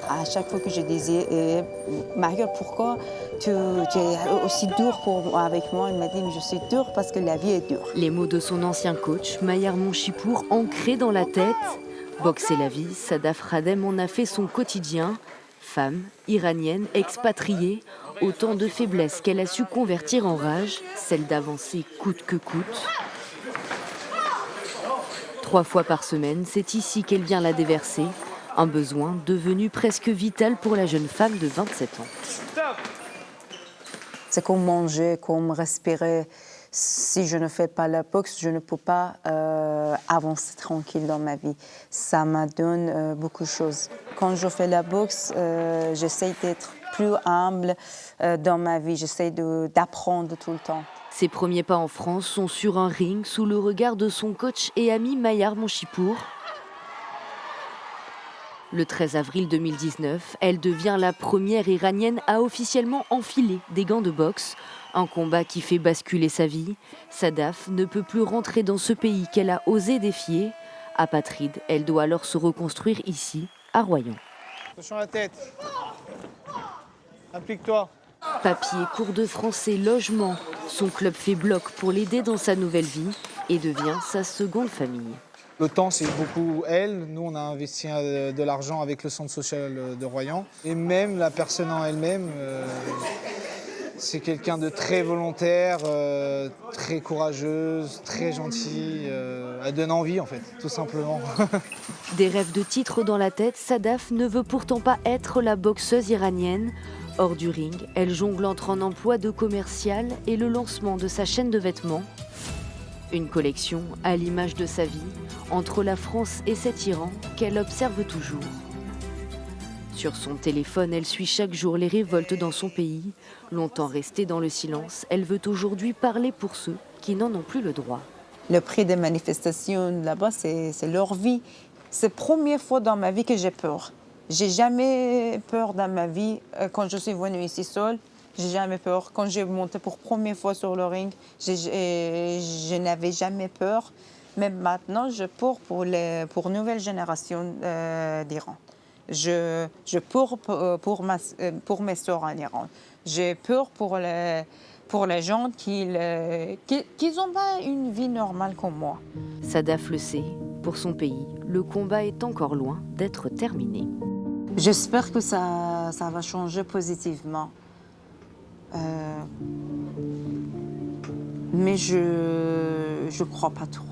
À chaque fois que je disais, Mario, pourquoi tu es aussi dur avec moi? Il m'a dit, mais je suis dur parce que la vie est dure. Les mots de son ancien coach, Mayar Monchipour, ancrés dans la tête. Boxer la vie, Sadaf Radem en a fait son quotidien. Femme, iranienne, expatriée, autant de faiblesses qu'elle a su convertir en rage, celle d'avancer coûte que coûte. 3 fois par semaine, c'est ici qu'elle vient la déverser. Un besoin devenu presque vital pour la jeune femme de 27 ans. C'est comme manger, comme respirer. Si je ne fais pas la boxe, je ne peux pas avancer tranquille dans ma vie. Ça me donne beaucoup de choses. Quand je fais la boxe, j'essaie d'être plus humble dans ma vie. J'essaie d'apprendre tout le temps. Ses premiers pas en France sont sur un ring sous le regard de son coach et ami Mayar Monchipour. Le 13 avril 2019, elle devient la première Iranienne à officiellement enfiler des gants de boxe. Un combat qui fait basculer sa vie. Sadaf ne peut plus rentrer dans ce pays qu'elle a osé défier. Apatride, elle doit alors se reconstruire ici, à Royan. Attention à la tête. Applique-toi. Papier, cours de français, logement. Son club fait bloc pour l'aider dans sa nouvelle vie et devient sa seconde famille. Le temps, c'est beaucoup elle. Nous, on a investi de l'argent avec le centre social de Royan. Et même la personne en elle-même, c'est quelqu'un de très volontaire, très courageuse, très gentille. Elle donne envie, en fait, tout simplement. Des rêves de titre dans la tête, Sadaf ne veut pourtant pas être la boxeuse iranienne. Hors du ring, elle jongle entre un emploi de commercial et le lancement de sa chaîne de vêtements. Une collection à l'image de sa vie, entre la France et cet Iran qu'elle observe toujours. Sur son téléphone, elle suit chaque jour les révoltes dans son pays. Longtemps restée dans le silence, elle veut aujourd'hui parler pour ceux qui n'en ont plus le droit. Le prix des manifestations là-bas, c'est leur vie. C'est la première fois dans ma vie que j'ai peur. J'ai jamais peur dans ma vie. Quand je suis venue ici seule, j'ai jamais peur. Quand j'ai monté pour la première fois sur le ring, je n'avais jamais peur. Mais maintenant, je peur pour une nouvelle génération d'Iran. Je peur pour mes soeurs en Iran. J'ai peur pour les gens qui n'ont pas une vie normale comme moi. Sadaf le sait, pour son pays, le combat est encore loin d'être terminé. J'espère que ça va changer positivement. Mais je crois pas trop.